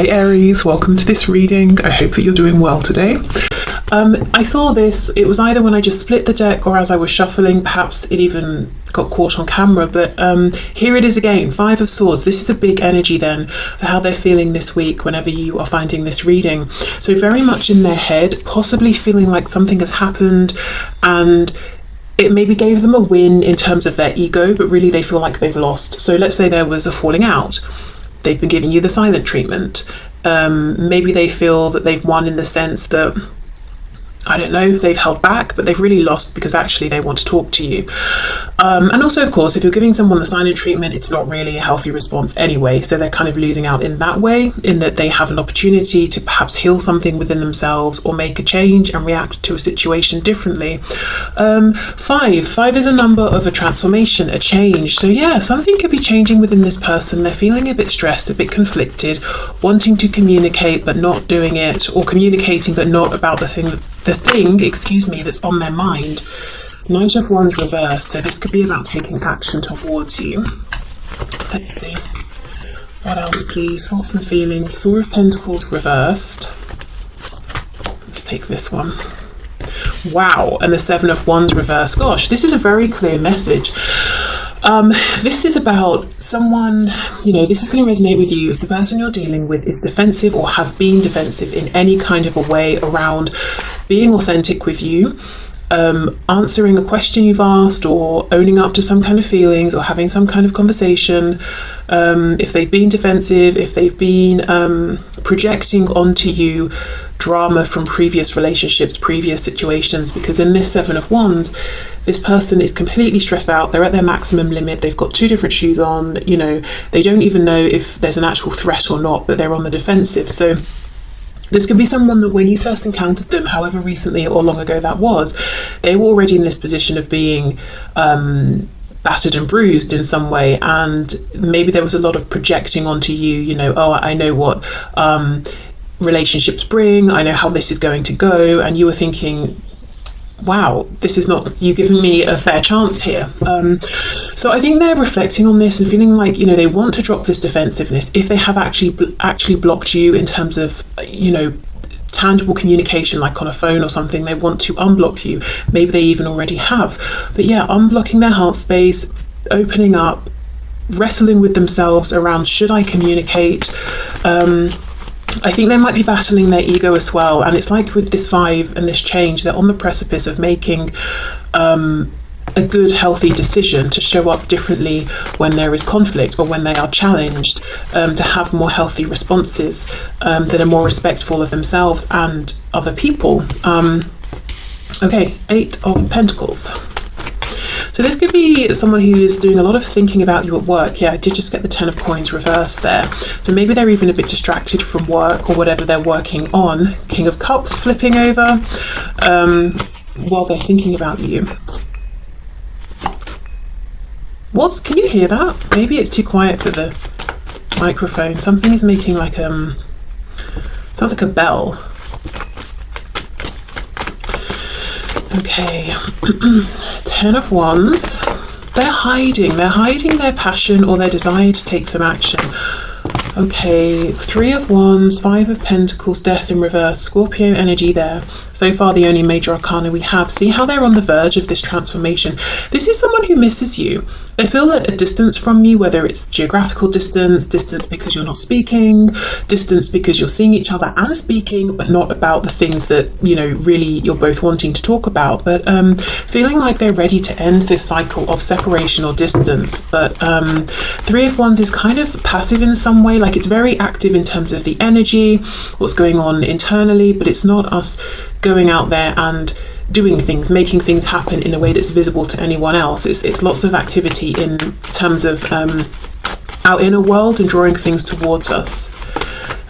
Hey Aries, welcome to this reading. I hope that you're doing well today. I saw this, it was either when I just split the deck or as I was shuffling, perhaps it even got caught on camera, but here it is again, Five of Swords. This is a big energy then for how they're feeling this week whenever you are finding this reading. So very much in their head, possibly feeling like something has happened and it maybe gave them a win in terms of their ego, but really they feel like they've lost. So let's say there was a falling out. They've been giving you the silent treatment. Maybe they feel that they've won in the sense that, I don't know, they've held back, but they've really lost because actually they want to talk to you. And also, of course, if you're giving someone the silent treatment, it's not really a healthy response anyway. So they're kind of losing out in that way, in that they have an opportunity to perhaps heal something within themselves or make a change and react to a situation differently. Five is a number of a transformation, a change. So yeah, something could be changing within this person. They're feeling a bit stressed, a bit conflicted, wanting to communicate but not doing it, or communicating but not about the thing that's on their mind. Knight of Wands reversed, so this could be about taking action towards you. Let's see. What else, please? Thoughts and feelings. Four of Pentacles reversed. Let's take this one. Wow, and the Seven of Wands reversed. Gosh, this is a very clear message. This is about someone, this is going to resonate with you if the person you're dealing with is defensive or has been defensive in any kind of a way around being authentic with you, answering a question you've asked or owning up to some kind of feelings or having some kind of conversation. If they've been defensive, if they've been projecting onto you drama from previous relationships, previous situations, because in this Seven of Wands, this person is completely stressed out. They're at their maximum limit. They've got two different shoes on. They don't even know if there's an actual threat or not, but they're on the defensive. So this could be someone that when you first encountered them, however recently or long ago that was, they were already in this position of being battered and bruised in some way, and maybe there was a lot of projecting onto you, oh, I know what relationships bring, I know how this is going to go, and you were thinking, wow, this is not you giving me a fair chance here. So I think they're reflecting on this and feeling like, they want to drop this defensiveness. If they have actually blocked you in terms of, tangible communication, like on a phone or something, they want to unblock you. Maybe they even already have. But yeah, unblocking their heart space, opening up, wrestling with themselves around, should I communicate? I think they might be battling their ego as well, and it's like with this five and this change, they're on the precipice of making a good, healthy decision to show up differently when there is conflict or when they are challenged, to have more healthy responses that are more respectful of themselves and other people. Okay, Eight of Pentacles. So this could be someone who is doing a lot of thinking about you at work. Yeah, I did just get the Ten of Coins reversed there. So maybe they're even a bit distracted from work or whatever they're working on. King of Cups flipping over while they're thinking about you. Can you hear that? Maybe it's too quiet for the microphone. Something is making like sounds like a bell. Okay, Ten of Wands. They're hiding their passion or their desire to take some action. Okay, Three of Wands, Five of Pentacles, Death in reverse, Scorpio energy there. So far the only major arcana we have. See how they're on the verge of this transformation. This is someone who misses you. They feel at a distance from you, whether it's geographical distance because you're not speaking, distance because you're seeing each other and speaking, but not about the things that, really you're both wanting to talk about. But feeling like they're ready to end this cycle of separation or distance. But Three of Wands is kind of passive in some way, like it's very active in terms of the energy, what's going on internally, but it's not us going out there and doing things, making things happen in a way that's visible to anyone else. It's lots of activity in terms of our inner world and drawing things towards us.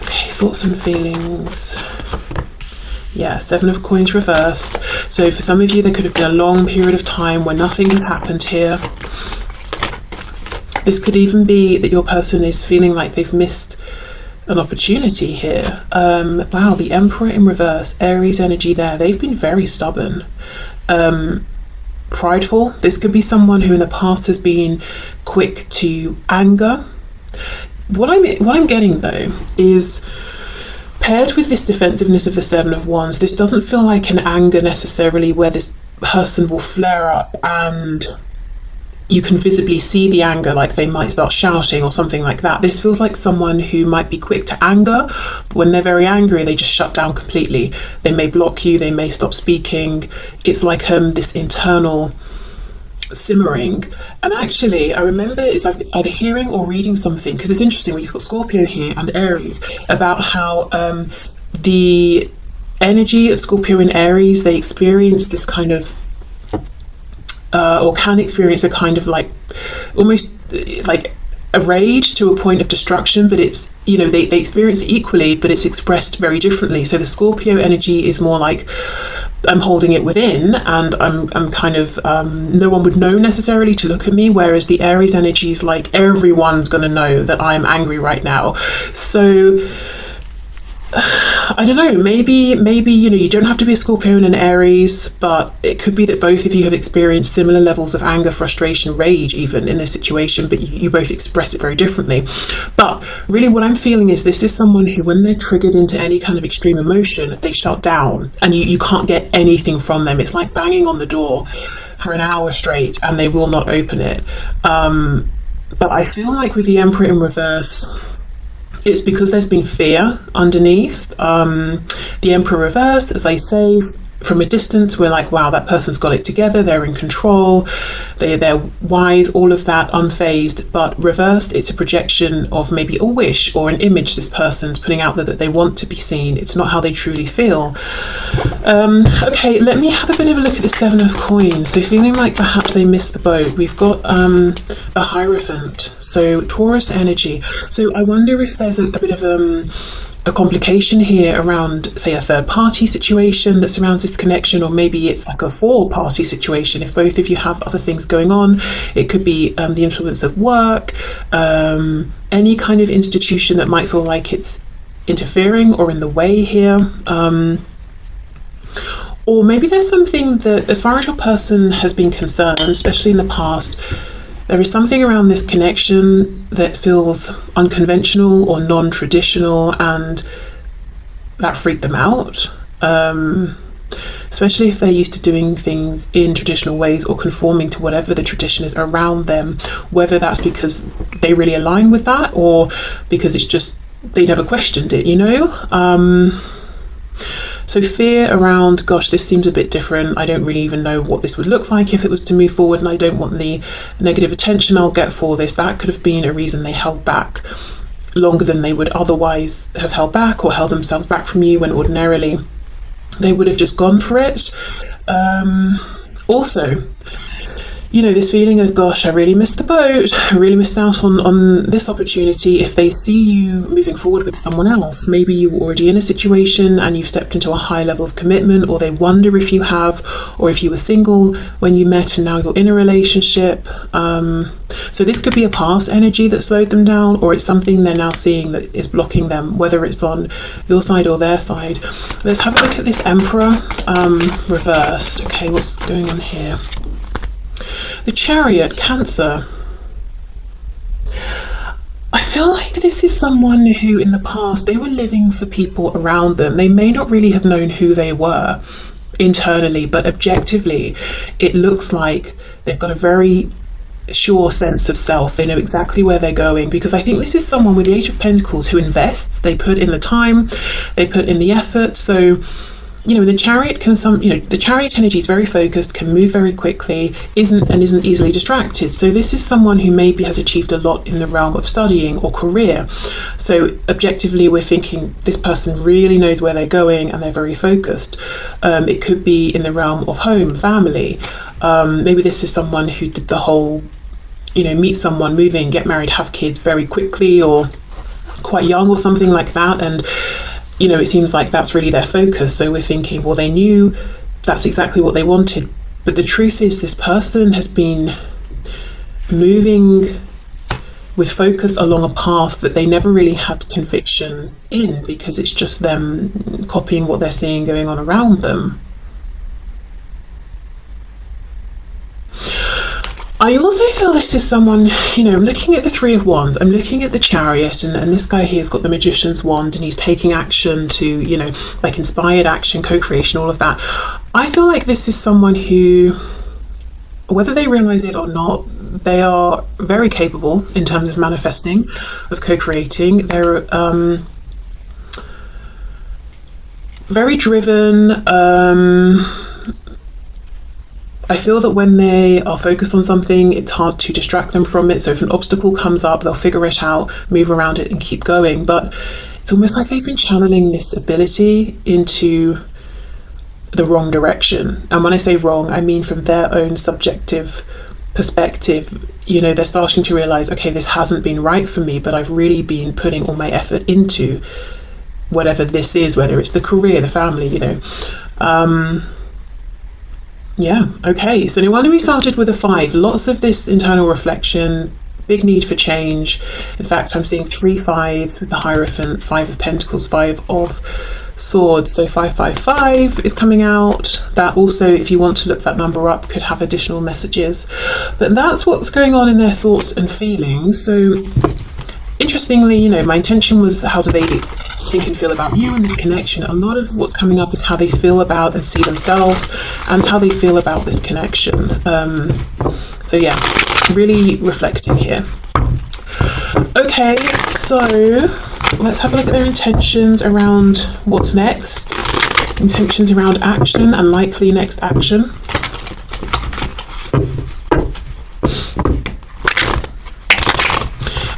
Okay, thoughts and feelings. Yeah, Seven of Coins reversed. So for some of you, there could have been a long period of time where nothing has happened here. This could even be that your person is feeling like they've missed an opportunity here. Wow, the Emperor in reverse, Aries energy there. They've been very stubborn, prideful. This could be someone who in the past has been quick to anger. what I'm getting though is, paired with this defensiveness of the Seven of Wands, this doesn't feel like an anger necessarily where this person will flare up and you can visibly see the anger, like they might start shouting or something like that. This feels like someone who might be quick to anger, but when they're very angry, they just shut down completely. They may block you, they may stop speaking. It's like this internal simmering. And actually, I remember it's either hearing or reading something, because it's interesting when you've got Scorpio here and Aries, about how the energy of Scorpio and Aries, they experience this kind of or can experience a kind of like almost like a rage to a point of destruction, but it's, you know, they experience it equally, but it's expressed very differently. So the Scorpio energy is more like, I'm holding it within and I'm kind of no one would know necessarily to look at me, whereas the Aries energy is like, everyone's gonna know that I'm angry right now. So I don't know, maybe, you know, you don't have to be a Scorpio and an Aries, but it could be that both of you have experienced similar levels of anger, frustration, rage even in this situation, but you both express it very differently. But really what I'm feeling is this is someone who, when they're triggered into any kind of extreme emotion, they shut down and you can't get anything from them. It's like banging on the door for an hour straight and they will not open it. But I feel like with the Emperor in reverse, it's because there's been fear underneath. The Emperor reversed, as I say, from a distance, we're like, wow, that person's got it together, they're in control, they're wise, all of that, unfazed. But reversed, it's a projection of maybe a wish or an image this person's putting out there that they want to be seen. It's not how they truly feel. Okay, let me have a bit of a look at the Seven of Coins. So feeling like perhaps they missed the boat. We've got a Hierophant, so Taurus energy. So I wonder if there's a bit of a complication here around, say, a third party situation that surrounds this connection, or maybe it's like a four-party situation. If both of you have other things going on, it could be the influence of work, any kind of institution that might feel like it's interfering or in the way here. Or maybe there's something that, as far as your person has been concerned, especially in the past, there is something around this connection that feels unconventional or non-traditional, and that freaked them out. Especially if they're used to doing things in traditional ways or conforming to whatever the tradition is around them, whether that's because they really align with that or because it's just they never questioned it, you know? So fear around, gosh, this seems a bit different. I don't really even know what this would look like if it was to move forward, and I don't want the negative attention I'll get for this. That could have been a reason they held back longer than they would otherwise have held back, or held themselves back from you when ordinarily they would have just gone for it. Also, you know, this feeling of, gosh, I really missed the boat, I really missed out on this opportunity. If they see you moving forward with someone else, maybe you were already in a situation and you've stepped into a high level of commitment, or they wonder if you have, or if you were single when you met and now you're in a relationship. So this could be a past energy that slowed them down, or it's something they're now seeing that is blocking them, whether it's on your side or their side. Let's have a look at this Emperor reversed. Okay, what's going on here? The Chariot, Cancer. I feel like this is someone who in the past, they were living for people around them. They may not really have known who they were internally, but objectively it looks like they've got a very sure sense of self. They know exactly where they're going, because I think this is someone with the Eight of Pentacles who invests. They put in the time, they put in the effort. So, you know, the Chariot the Chariot energy is very focused, can move very quickly, isn't easily distracted. So this is someone who maybe has achieved a lot in the realm of studying or career. So objectively, we're thinking this person really knows where they're going and they're very focused. It could be in the realm of home, family. Maybe this is someone who did the whole, you know, meet someone, move in, get married, have kids very quickly, or quite young or something like that. And you know, it seems like that's really their focus. So we're thinking, well, they knew that's exactly what they wanted. But the truth is, this person has been moving with focus along a path that they never really had conviction in, because it's just them copying what they're seeing going on around them. I also feel this is someone, I'm looking at the Three of Wands, I'm looking at the Chariot, and this guy here's got the Magician's Wand, and he's taking action to, like inspired action, co-creation, all of that. I feel like this is someone who, whether they realize it or not, they are very capable in terms of manifesting, of co-creating. They're very driven. I feel that when they are focused on something, it's hard to distract them from it. So if an obstacle comes up, they'll figure it out, move around it and keep going. But it's almost like they've been channeling this ability into the wrong direction. And when I say wrong, I mean from their own subjective perspective. They're starting to realize, okay, this hasn't been right for me, but I've really been putting all my effort into whatever this is, whether it's the career, the family, yeah, okay, so no wonder we started with a 5. Lots of this internal reflection, big need for change. In fact, I'm seeing 3 5s with the Hierophant, 5 of Pentacles, 5 of Swords. So 555 is coming out. That also, if you want to look that number up, could have additional messages. But that's what's going on in their thoughts and feelings. So interestingly, my intention was, how do they think and feel about you in this connection? A lot of what's coming up is how they feel about and see themselves, and how they feel about this connection. So yeah, really reflecting here. Okay, so let's have a look at their intentions around what's next. Intentions around action and likely next action.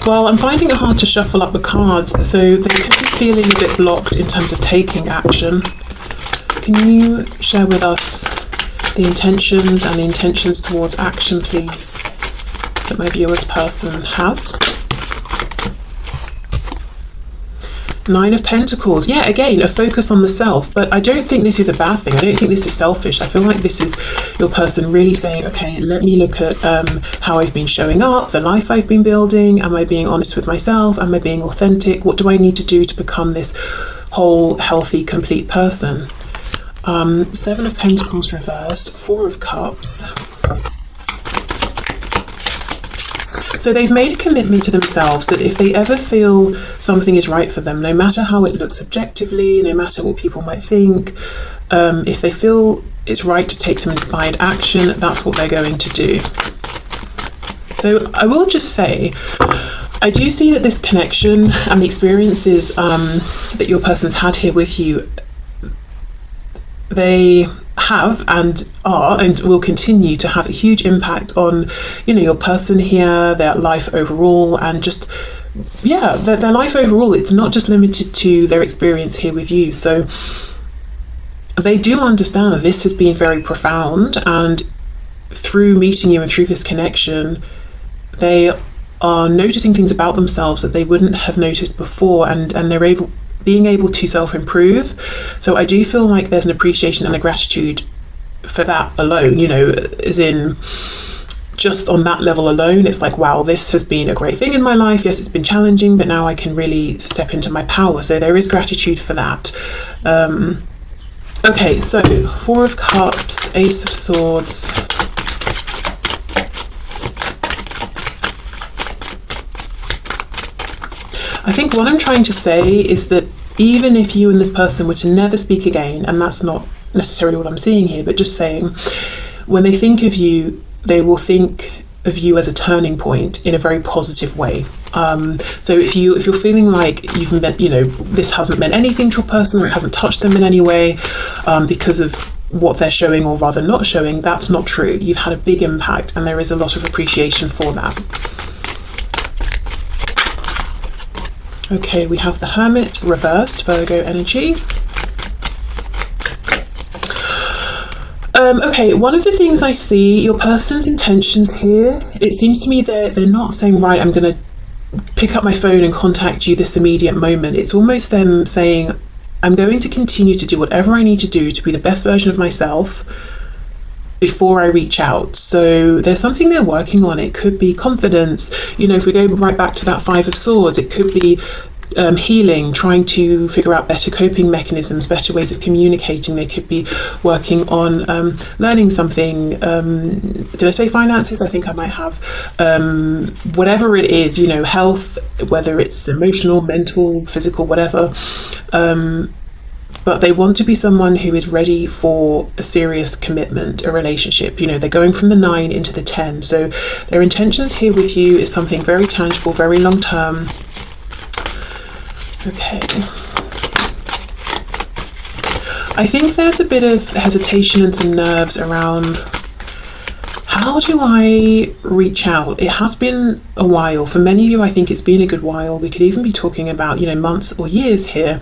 Well, I'm finding it hard to shuffle up the cards, so they could be feeling a bit blocked in terms of taking action. Can you share with us the intentions and the intentions towards action, please, that my viewer's person has? 9 of Pentacles. Yeah, again, a focus on the self, but I don't think this is a bad thing. I don't think this is selfish. I feel like this is your person really saying, okay, let me look at how I've been showing up, the life I've been building. Am I being honest with myself? Am I being authentic? What do I need to do to become this whole, healthy, complete person? 7 of Pentacles reversed, 4 of Cups. So they've made a commitment to themselves that if they ever feel something is right for them, no matter how it looks objectively, no matter what people might think, if they feel it's right to take some inspired action, that's what they're going to do. So I will just say, I do see that this connection and the experiences that your person's had here with you, they have and are and will continue to have a huge impact on your person here, their life overall, and just their life overall. It's not just limited to their experience here with you. So they do understand that this has been very profound, and through meeting you and through this connection, they are noticing things about themselves that they wouldn't have noticed before, and they're being able to self-improve. So I do feel like there's an appreciation and a gratitude for that alone, as in just on that level alone. It's like, wow, this has been a great thing in my life. Yes, it's been challenging, but now I can really step into my power. So there is gratitude for that. Okay, so 4 of Cups, Ace of Swords. I think what I'm trying to say is that even if you and this person were to never speak again, and that's not necessarily what I'm seeing here, but just saying, when they think of you, they will think of you as a turning point in a very positive way. So if you're feeling like you've met, this hasn't meant anything to your person, or it hasn't touched them in any way because of what they're showing or rather not showing, that's not true. You've had a big impact, and there is a lot of appreciation for that. Okay, we have the Hermit reversed, Virgo energy. Okay, one of the things I see, your person's intentions here, it seems to me they're not saying, right, I'm going to pick up my phone and contact you this immediate moment. It's almost them saying, I'm going to continue to do whatever I need to do to be the best version of myself before I reach out. So there's something they're working on. It could be confidence. If we go right back to that 5 of Swords, it could be healing, trying to figure out better coping mechanisms, better ways of communicating. They could be working on learning something. Did I say finances? I think I might have. Whatever it is, you know, health, whether it's emotional, mental, physical, whatever. But they want to be someone who is ready for a serious commitment, a relationship. You know, they're going from the 9 into the 10. So their intentions here with you is something very tangible, very long term. Okay. I think there's a bit of hesitation and some nerves around, how do I reach out? It has been a while. For many of you, I think it's been a good while. We could even be talking about, you know, months or years here.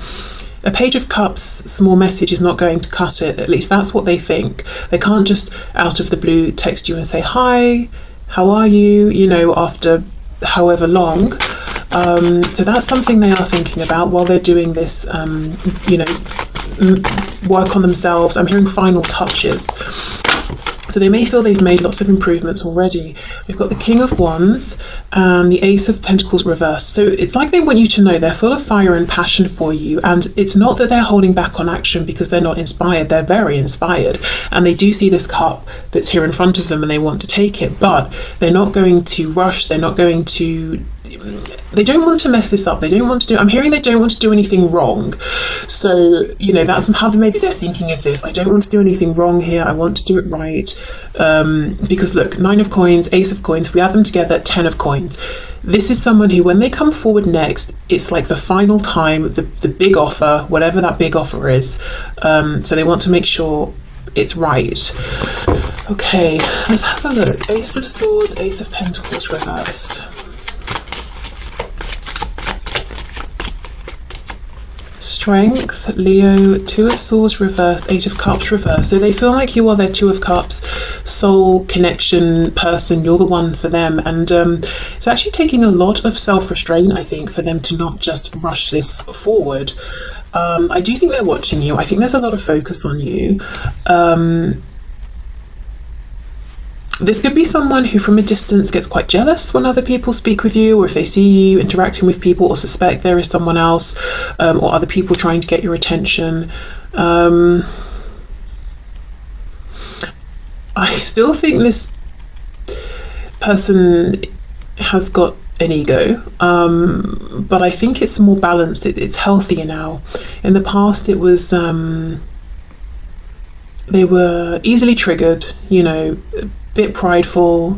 A Page of Cups, small message is not going to cut it. At least that's what they think. They can't just out of the blue text you and say, hi, how are you? You know, after however long. So that's something they are thinking about while they're doing this, you know, work on themselves. I'm hearing final touches. So they may feel they've made lots of improvements already. We've got the King of Wands and the Ace of Pentacles reversed. So it's like they want you to know they're full of fire and passion for you. And it's not that they're holding back on action because they're not inspired. They're very inspired. And they do see this cup that's here in front of them and they want to take it. But they're not going to rush. They're not going to... They don't want to mess this up. They don't want to do... I'm hearing they don't want to do anything wrong. So, you know, that's how maybe they're thinking of this. I don't want to do anything wrong here. I want to do it right. Because look, 9 of coins, Ace of coins, if we add them together, 10 of coins. This is someone who, when they come forward next, it's like the final time, the big offer, whatever that big offer is. So they want to make sure it's right. Okay, let's have a look. Ace of Swords, Ace of Pentacles reversed. Strength, Leo, 2 of Swords reversed, 8 of Cups reversed. So they feel like you are their 2 of Cups, soul connection person. You're the one for them. And it's actually taking a lot of self-restraint, I think, for them to not just rush this forward. I do think they're watching you. I think there's a lot of focus on you. This could be someone who from a distance gets quite jealous when other people speak with you, or if they see you interacting with people or suspect there is someone else or other people trying to get your attention. I still think this person has got an ego, but I think it's more balanced. It's healthier now. In the past it was they were easily triggered, you know, bit prideful,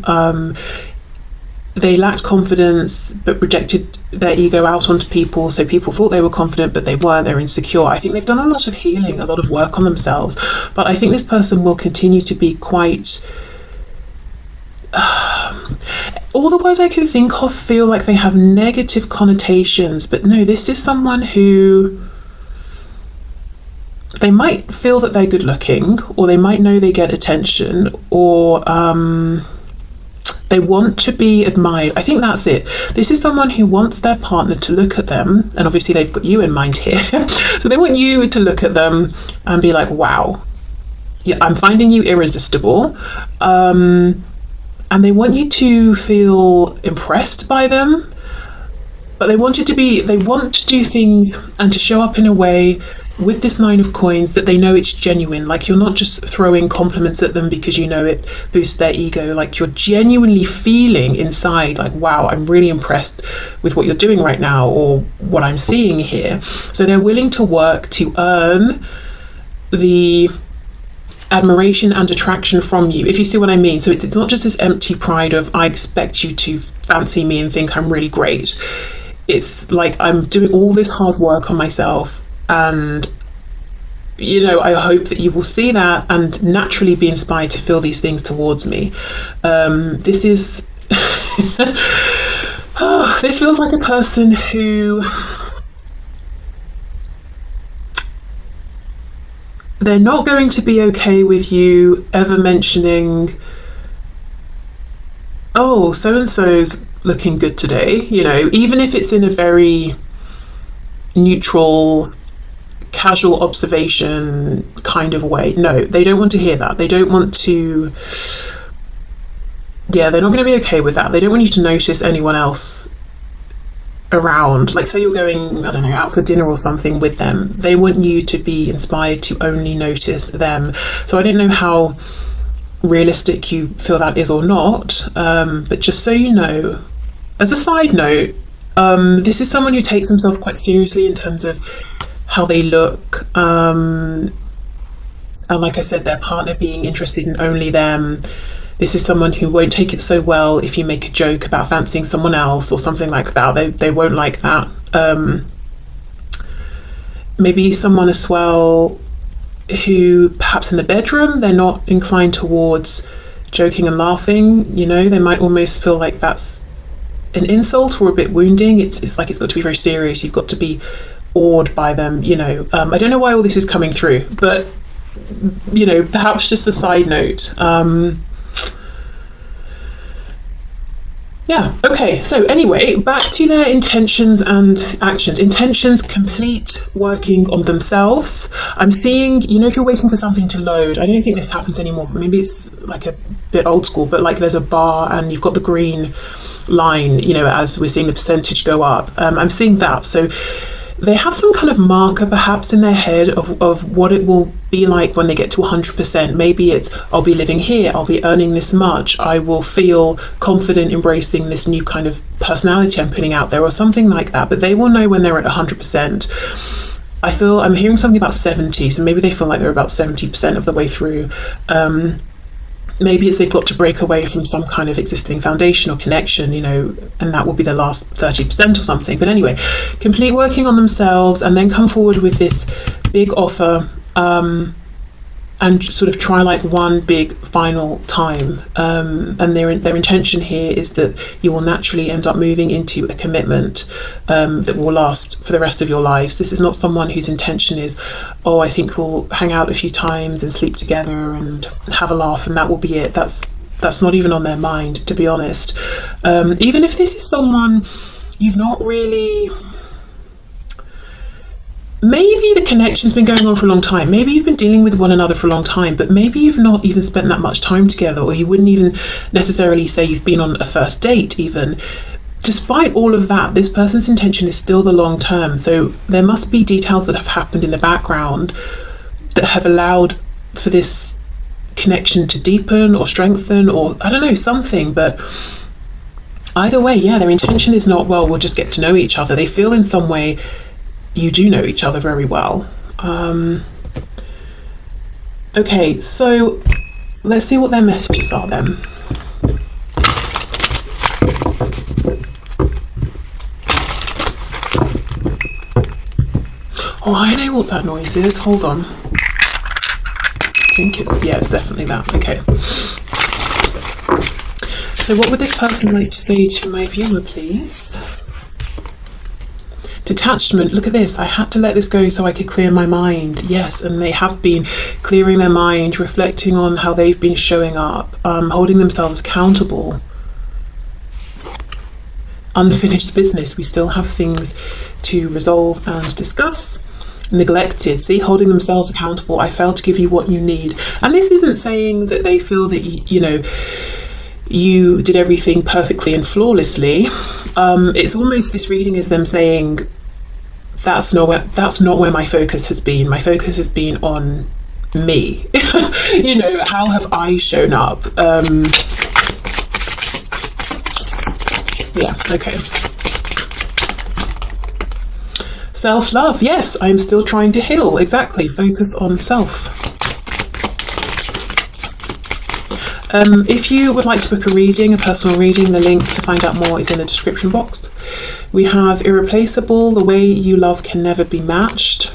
they lacked confidence but projected their ego out onto people, so people thought they were confident but they weren't. They're insecure. I think they've done a lot of healing, a lot of work on themselves, but I think this person will continue to be quite all the words I can think of feel like they have negative connotations, but no, this is someone who they might feel that they're good looking, or they might know they get attention, or they want to be admired. I think that's it. This is someone who wants their partner to look at them, and obviously they've got you in mind here. So they want you to look at them and be like, wow, yeah, I'm finding you irresistible. And they want you to feel impressed by them, but they want to do things and to show up in a way with this 9 of coins that they know it's genuine. Like, you're not just throwing compliments at them because you know it boosts their ego. Like, you're genuinely feeling inside like, wow, I'm really impressed with what you're doing right now, or what I'm seeing here. So they're willing to work to earn the admiration and attraction from you, if you see what I mean. So it's not just this empty pride of, I expect you to fancy me and think I'm really great. It's like, I'm doing all this hard work on myself, and you know, I hope that you will see that and naturally be inspired to feel these things towards me. This is this feels like a person who, they're not going to be okay with you ever mentioning, oh, so and so's looking good today, you know, even if it's in a very neutral, casual observation kind of way. No, they don't want to hear that. They don't want to, yeah, they're not going to be okay with that. They don't want you to notice anyone else around. Like, say you're going, I don't know, out for dinner or something with them, they want you to be inspired to only notice them. So I don't know how realistic you feel that is or not, but just so you know, as a side note, this is someone who takes himself quite seriously in terms of how they look, and like I said, their partner being interested in only them. This is someone who won't take it so well if you make a joke about fancying someone else or something like that. They won't like that. Maybe someone as well who perhaps in the bedroom, they're not inclined towards joking and laughing. You know, they might almost feel like that's an insult or a bit wounding. It's like it's got to be very serious. You've got to be awed by them, you know. I don't know why all this is coming through, but, you know, perhaps just a side note. Yeah, okay, so anyway, back to their intentions and actions. Intentions, complete working on themselves. I'm seeing, you know, if you're waiting for something to load, I don't think this happens anymore, maybe it's like a bit old school, but like there's a bar and you've got the green line, you know, as we're seeing the percentage go up. I'm seeing that. So they have some kind of marker perhaps in their head of what it will be like when they get to 100%. Maybe it's, I'll be living here, I'll be earning this much, I will feel confident embracing this new kind of personality I'm putting out there, or something like that. But they will know when they're at 100%. I'm hearing something about 70, so maybe they feel like they're about 70% of the way through. Maybe it's they've got to break away from some kind of existing foundation or connection, you know, and that will be the last 30% or something. But anyway, complete working on themselves and then come forward with this big offer, and sort of try like one big final time. And their intention here is that you will naturally end up moving into a commitment that will last for the rest of your lives. This is not someone whose intention is, oh, I think we'll hang out a few times and sleep together and have a laugh and that will be it. That's not even on their mind, to be honest. Even if this is someone you've not really... Maybe the connection's been going on for a long time. Maybe you've been dealing with one another for a long time, but maybe you've not even spent that much time together, or you wouldn't even necessarily say you've been on a first date even. Despite all of that, this person's intention is still the long term. So there must be details that have happened in the background that have allowed for this connection to deepen or strengthen, or I don't know, something. But either way, yeah, their intention is not, well, we'll just get to know each other. They feel in some way you do know each other very well. Okay, so let's see what their messages are then. Oh, I know what that noise is. Hold on. I think it's definitely that. Okay. So what would this person like to say to my viewer, please? Detachment, look at this. I had to let this go so I could clear my mind. Yes, and they have been clearing their mind, reflecting on how they've been showing up, holding themselves accountable. Unfinished business. We still have things to resolve and discuss. Neglected, see, holding themselves accountable. I failed to give you what you need. And this isn't saying that they feel that, you know, you did everything perfectly and flawlessly. It's almost, this reading is them saying, that's not where my focus has been. My focus has been on me. You know, how have I shown up? Yeah, okay. Self-love, yes, I'm still trying to heal. Exactly, focus on self. If you would like to book a reading, a personal reading, the link to find out more is in the description box. We have irreplaceable, the way you love can never be matched.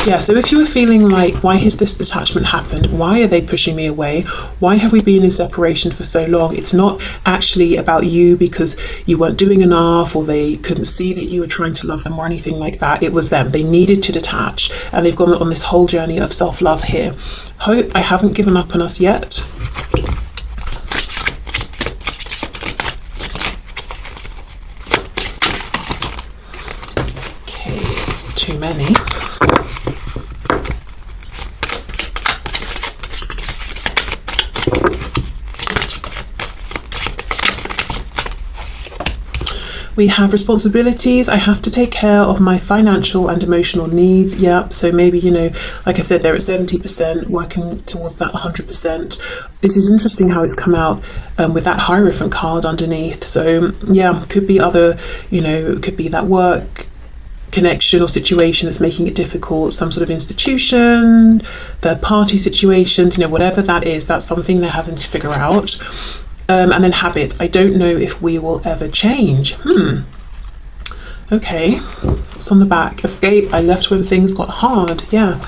Yeah, so if you were feeling like, why has this detachment happened? Why are they pushing me away? Why have we been in separation for so long? It's not actually about you because you weren't doing enough or they couldn't see that you were trying to love them or anything like that. It was them. They needed to detach and they've gone on this whole journey of self-love here. Hope I haven't given up on us yet. Okay, it's too many. We have responsibilities. I have to take care of my financial and emotional needs. Yep. So maybe, you know, like I said, they're at 70%, working towards that 100%. This is interesting how it's come out with that Hierophant card underneath. So yeah, could be other, you know, it could be that work connection or situation that's making it difficult, some sort of institution, third party situations, you know, whatever that is, that's something they're having to figure out. And then habits. I don't know if we will ever change. Okay. What's on the back? Escape. I left when things got hard. Yeah.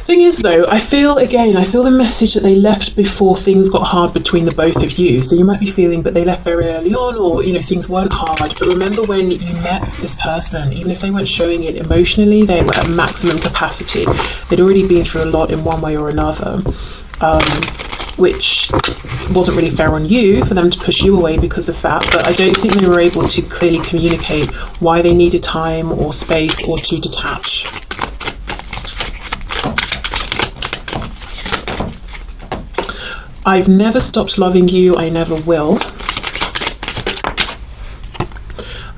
Thing is though, I feel the message that they left before things got hard between the both of you. So you might be feeling, but they left very early on, or, you know, things weren't hard. But remember, when you met this person, even if they weren't showing it emotionally, they were at maximum capacity. They'd already been through a lot in one way or another. Which wasn't really fair on you for them to push you away because of that, but I don't think they were able to clearly communicate why they needed time or space or to detach. I've never stopped loving you, I never will.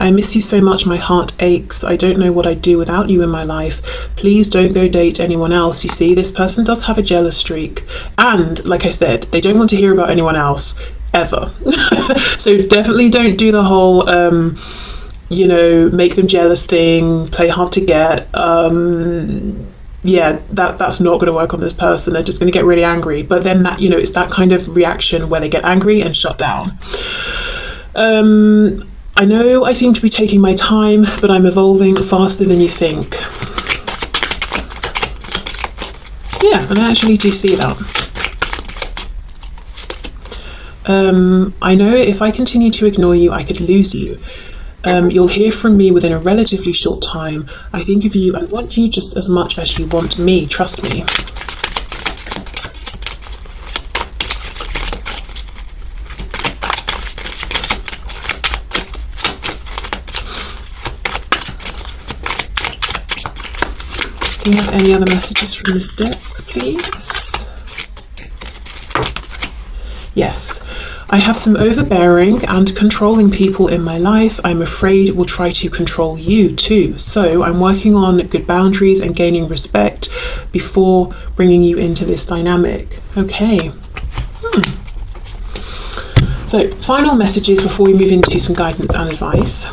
I miss you so much, my heart aches. I don't know what I'd do without you in my life. Please don't go date anyone else. You see, this person does have a jealous streak. And like I said, they don't want to hear about anyone else ever. So definitely don't do the whole, you know, make them jealous thing, play hard to get. Yeah, that's not going to work on this person. They're just going to get really angry. But then that, you know, it's that kind of reaction where they get angry and shut down. I know I seem to be taking my time, but I'm evolving faster than you think. Yeah, and I actually do see that. I know if I continue to ignore you, I could lose you. You'll hear from me within a relatively short time. I think of you and want you just as much as you want me, trust me. Do you have any other messages from this deck, please? Yes. I have some overbearing and controlling people in my life. I'm afraid will try to control you too. So I'm working on good boundaries and gaining respect before bringing you into this dynamic. Okay. So final messages before we move into some guidance and advice.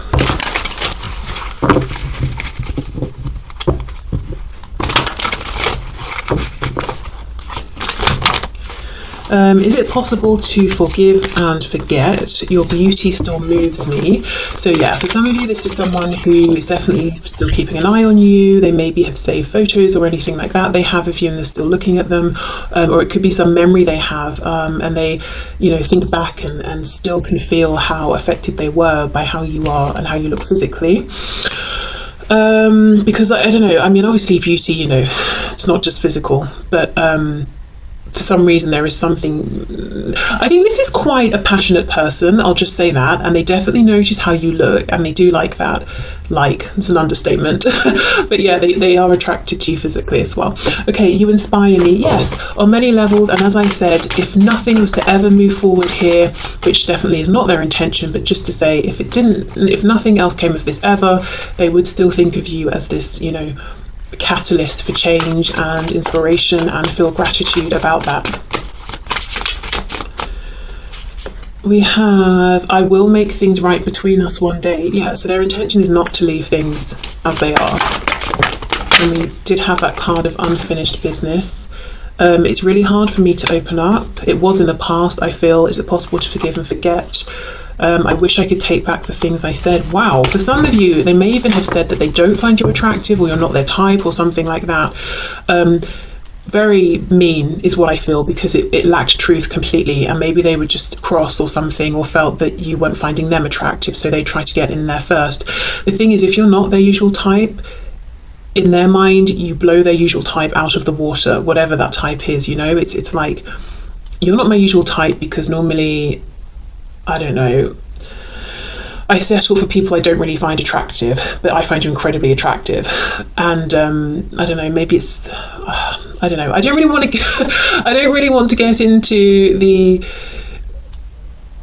Is it possible to forgive and forget? Your beauty still moves me. So yeah, for some of you, this is someone who is definitely still keeping an eye on you. They maybe have saved photos or anything like that they have of you and they're still looking at them. Or it could be some memory they have and they, you know, think back and still can feel how affected they were by how you are and how you look physically. Because I don't know, I mean, obviously beauty, you know, it's not just physical, but for some reason there is something. I think this is quite a passionate person, I'll just say that, and they definitely notice how you look and they do like that. Like, it's an understatement. But yeah, they are attracted to you physically as well. Okay, you inspire me, yes, on many levels. And as I said, if nothing was to ever move forward here, which definitely is not their intention, but just to say, if nothing else came of this ever, they would still think of you as this, you know, catalyst for change and inspiration, and feel gratitude about that. We have, I will make things right between us one day. Yeah, so their intention is not to leave things as they are. And we did have that card of unfinished business. It's really hard for me to open up. It was in the past, I feel. Is it possible to forgive and forget? I wish I could take back the things I said. Wow, for some of you, they may even have said that they don't find you attractive or you're not their type or something like that. Very mean is what I feel, because it lacked truth completely, and maybe they were just cross or something, or felt that you weren't finding them attractive, so they tried to get in there first. The thing is, if you're not their usual type, in their mind, you blow their usual type out of the water, whatever that type is, you know. It's like, you're not my usual type because normally, I don't know, I settle for people I don't really find attractive, but I find you incredibly attractive. And I don't know, maybe it's, I don't know. I don't really want to get into the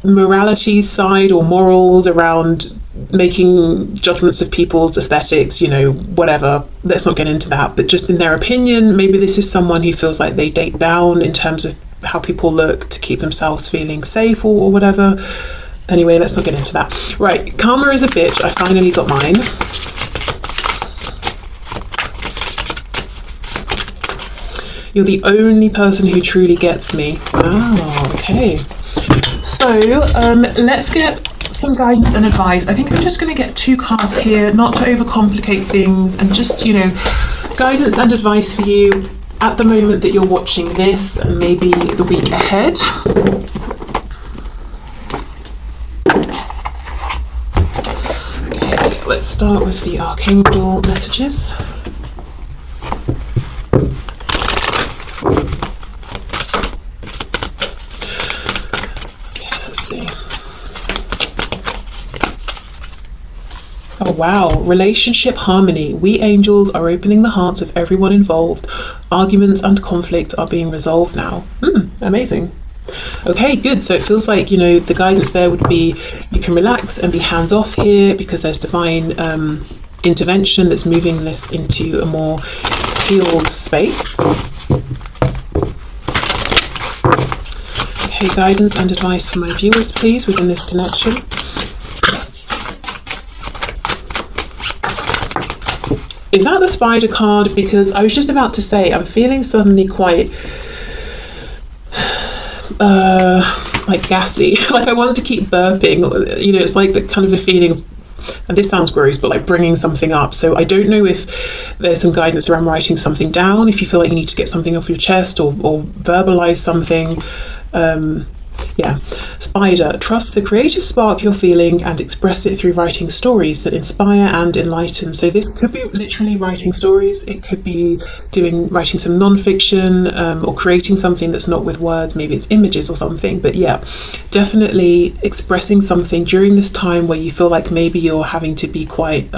morality side or morals around making judgments of people's aesthetics, whatever. Let's not get into that. But just in their opinion, maybe this is someone who feels like they date down in terms of how people look to keep themselves feeling safe or whatever. Anyway, let's not get into that. Right, karma is a bitch. I finally got mine. You're the only person who truly gets me. Oh, okay. So let's get some guidance and advice. I think I'm just going to get 2 cards here, not to overcomplicate things, and just, guidance and advice for you at the moment that you're watching this, and maybe the week ahead. Okay, let's start with the Archangel messages. Oh wow, relationship harmony. We angels are opening the hearts of everyone involved. Arguments and conflicts are being resolved now. Amazing. Okay, good. So it feels like, the guidance there would be you can relax and be hands off here because there's divine intervention that's moving this into a more healed space. Okay, guidance and advice for my viewers, please, within this connection. Is that the spider card? Because I was just about to say, I'm feeling suddenly quite like gassy. Like I want to keep burping. It's like the kind of a feeling of, and this sounds gross, but like bringing something up. So I don't know if there's some guidance around writing something down, if you feel like you need to get something off your chest or verbalize something. Yeah, spider, trust the creative spark you're feeling and express it through writing stories that inspire and enlighten. So this could be literally writing stories. It could be writing some non-fiction or creating something that's not with words. Maybe it's images or something. But yeah, definitely expressing something during this time where you feel like maybe you're having to be quite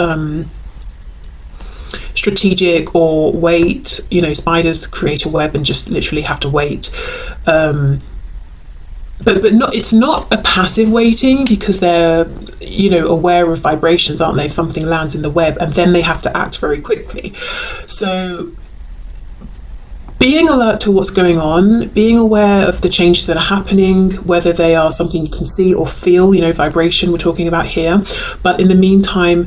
strategic or wait. Spiders create a web and just literally have to wait. But not, it's not a passive waiting, because they're aware of vibrations, aren't they? If something lands in the web, and then they have to act very quickly. So being alert to what's going on, being aware of the changes that are happening, whether they are something you can see or feel, vibration we're talking about here. But in the meantime,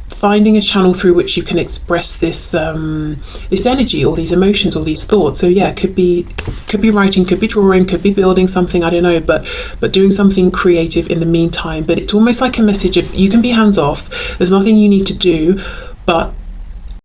finding a channel through which you can express this this energy or these emotions or these thoughts. So yeah, could be writing, could be drawing, could be building something, I don't know, but doing something creative in the meantime. But it's almost like a message of you can be hands off, there's nothing you need to do, but